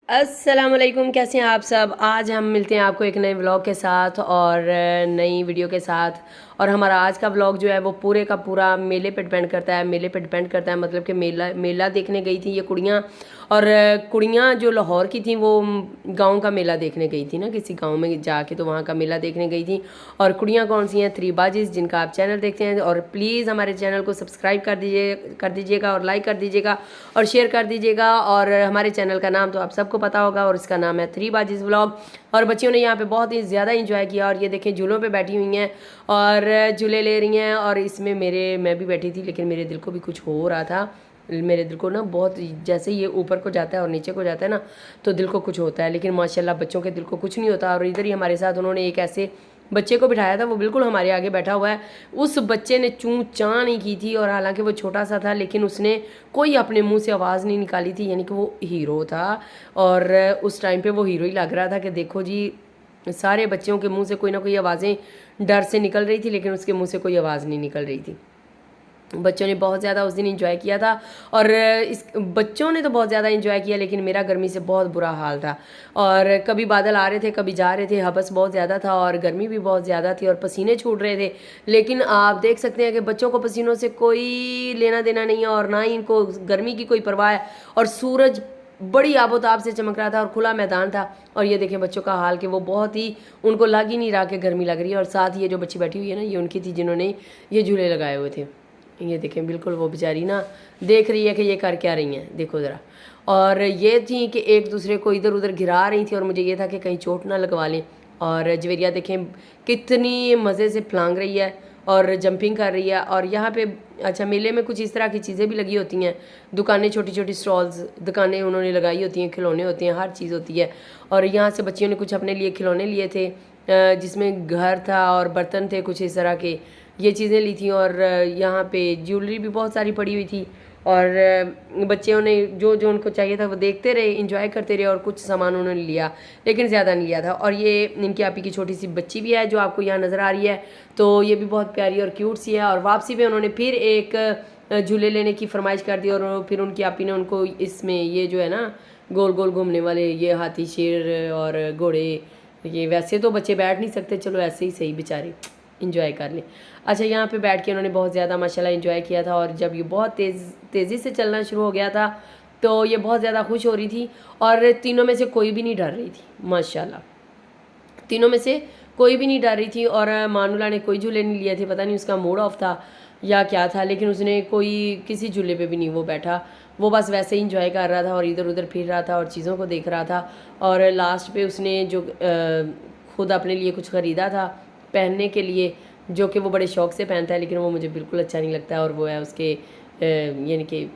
अस्सलामुअलैकुम, कैसे हैं आप सब। आज हम मिलते हैं आपको एक नए व्लॉग के साथ और नई वीडियो के साथ। और हमारा आज का व्लॉग जो है वो पूरे का पूरा मेले पे डिपेंड करता है। मेले पे डिपेंड करता है मतलब कि मेला देखने गई थी ये कुड़ियाँ। और कुड़ियाँ जो लाहौर की थी वो गांव का मेला देखने गई थी ना, किसी गांव में जाके, तो वहाँ का मेला देखने गई थी। और कुड़ियाँ कौन सी हैं? थ्री बाजिज़, जिनका आप चैनल देखते हैं। और प्लीज़ हमारे चैनल को सब्सक्राइब कर दीजिएगा और लाइक कर दीजिएगा और शेयर कर दीजिएगा। और हमारे चैनल का नाम तो आप सबको पता होगा, और इसका नाम है थ्री बाजिज़ व्लॉग। और बच्चियों ने यहाँ पे बहुत ही ज़्यादा इंजॉय किया। और ये देखें झूलों पे बैठी हुई हैं और झूले ले रही हैं। और इसमें मैं भी बैठी थी, लेकिन मेरे दिल को भी कुछ हो रहा था। मेरे दिल को ना बहुत, जैसे ये ऊपर को जाता है और नीचे को जाता है ना, तो दिल को कुछ होता है। लेकिन माशाल्लाह बच्चों के दिल को कुछ नहीं होता। और इधर ही हमारे साथ उन्होंने एक ऐसे बच्चे को बिठाया था, वो बिल्कुल हमारे आगे बैठा हुआ है। उस बच्चे ने चूं चाँ नहीं की थी, और हालांकि वो छोटा सा था, लेकिन उसने कोई अपने मुंह से आवाज़ नहीं निकाली थी, यानी कि वो हीरो था। और उस टाइम पे वो हीरो ही लग रहा था कि देखो जी, सारे बच्चों के मुंह से कोई ना कोई आवाज़ें डर से निकल रही थी, लेकिन उसके मुंह से कोई आवाज़ नहीं निकल रही थी। बच्चों ने बहुत ज़्यादा उस दिन एंजॉय किया था। और इस बच्चों ने तो बहुत ज़्यादा एंजॉय किया, लेकिन मेरा गर्मी से बहुत बुरा हाल था। और कभी बादल आ रहे थे, कभी जा रहे थे, हबस बहुत ज़्यादा था और गर्मी भी बहुत ज़्यादा थी और पसीने छूट रहे थे। लेकिन आप देख सकते हैं कि बच्चों को पसीनों से कोई लेना देना नहीं है, और ना ही इनको गर्मी की कोई परवाह है। और सूरज बड़ी आबोताब से चमक रहा था और खुला मैदान था। और ये देखें बच्चों का हाल कि वो बहुत ही, उनको लग ही नहीं रहा कि गर्मी लग रही है। और साथ ये जो बच्ची बैठी हुई है ना, ये उनकी थी जिन्होंने ये झूले लगाए हुए थे। ये देखें बिल्कुल वो बेचारी ना देख रही है कि ये कर क्या रही हैं, देखो ज़रा। और ये थी कि एक दूसरे को इधर उधर गिरा रही थी, और मुझे ये था कि कहीं चोट ना लगवा लें। और जवेरिया देखें कितनी मज़े से फलांग रही है और जंपिंग कर रही है। और यहाँ पे अच्छा, मेले में कुछ इस तरह की चीज़ें भी लगी होती हैं, दुकानें, छोटी छोटी स्टॉल्स दुकानें उन्होंने लगाई होती हैं, खिलौने होते हैं, हर चीज़ होती है। और यहाँ से बच्चियों ने कुछ अपने लिए खिलौने लिए थे, जिसमें घर था और बर्तन थे कुछ इस तरह के, ये चीज़ें ली थी। और यहाँ पे ज्वेलरी भी बहुत सारी पड़ी हुई थी। और बच्चों ने जो जो उनको चाहिए था वो देखते रहे, इंजॉय करते रहे, और कुछ सामान उन्होंने लिया, लेकिन ज़्यादा नहीं लिया था। और ये इनकी आपी की छोटी सी बच्ची भी है जो आपको यहाँ नज़र आ रही है, तो ये भी बहुत प्यारी और क्यूट सी है। और वापसी पे उन्होंने फिर एक झूले लेने की फरमाइश कर दी, और फिर उनकी आपी ने उनको इसमें ये जो है ना गोल गोल घूमने वाले, ये हाथी, शेर और घोड़े, ये वैसे तो बच्चे बैठ नहीं सकते, चलो ऐसे ही सही बेचारे इंजॉय कर लें। अच्छा, यहाँ पे बैठ के उन्होंने बहुत ज़्यादा माशाल्लाह इंजॉय किया था। और जब ये बहुत तेज़ी से चलना शुरू हो गया था, तो ये बहुत ज़्यादा खुश हो रही थी। और तीनों में से कोई भी नहीं डर रही थी माशाल्लाह, तीनों में से कोई भी नहीं डर रही थी। और मानुला ने कोई झूले नहीं लिए थे, पता नहीं उसका मूड ऑफ था या क्या था, लेकिन उसने कोई किसी झूले पे भी नहीं वो बैठा, वो बस वैसे ही इंजॉय कर रहा था और इधर उधर फिर रहा था और चीज़ों को देख रहा था। और लास्ट पे उसने जो खुद अपने लिए कुछ ख़रीदा था पहनने के लिए, जो कि वो बड़े शौक़ से पहनता है, लेकिन वो मुझे बिल्कुल अच्छा नहीं लगता है। और वो है उसके यानी कि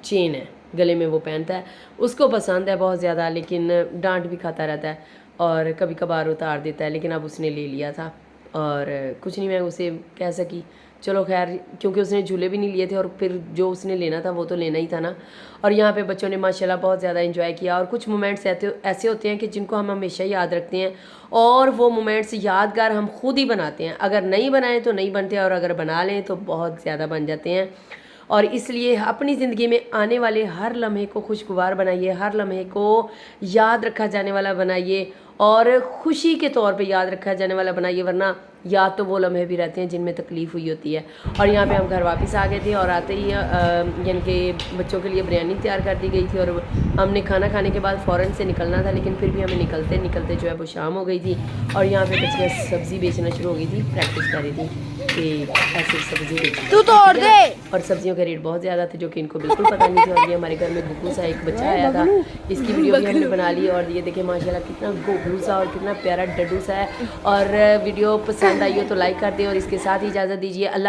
चेन है, गले में वो पहनता है, उसको पसंद है बहुत ज़्यादा, लेकिन डांट भी खाता रहता है और कभी कभार उतार देता है। लेकिन अब उसने ले लिया था और कुछ नहीं मैं उसे कह सकी, चलो खैर, क्योंकि उसने झूले भी नहीं लिए थे और फिर जो उसने लेना था वो तो लेना ही था ना। और यहाँ पे बच्चों ने माशाल्लाह बहुत ज़्यादा एंजॉय किया। और कुछ मोमेंट्स ऐसे होते हैं कि जिनको हम हमेशा याद रखते हैं, और वो मोमेंट्स यादगार हम खुद ही बनाते हैं। अगर नहीं बनाएं तो नहीं बनते, और अगर बना लें तो बहुत ज़्यादा बन जाते हैं। और इसलिए अपनी ज़िंदगी में आने वाले हर लम्हे को खुशगवार बनाइए, हर लम्हे को याद रखा जाने वाला बनाइए, और ख़ुशी के तौर पे याद रखा जाने वाला बनाइए, वरना याद तो वो लम्हे भी रहते हैं जिनमें तकलीफ़ हुई होती है। और यहाँ पे हम घर वापस आ गए थे, और आते ही यानी कि बच्चों के लिए बिरयानी तैयार कर दी गई थी, और हमने खाना खाने के बाद फ़ौरन से निकलना था, लेकिन फिर भी हमें निकलते निकलते जो है वो शाम हो गई थी। और यहाँ पे बच्चियाँ सब्ज़ी बेचना शुरू हो गई थी, प्रैक्टिस कर रही थी कि ऐसे सब्ज़ी बेचनी, तू तोड़ दे। और सब्जियों के रेट बहुत ज़्यादा थे, जो कि इनको बिल्कुल पता नहीं थे। और ये हमारे घर में गुग्गू सा एक बच्चा आया था, इसकी वीडियो भी हमने बना ली। और ये देखिए माशाल्लाह कितना गोगलू सा और कितना प्यारा डड्डू सा है। और वीडियो पसंद आई हो तो लाइक कर दें, और इसके साथ ही इजाज़त दीजिए। अल्लाह।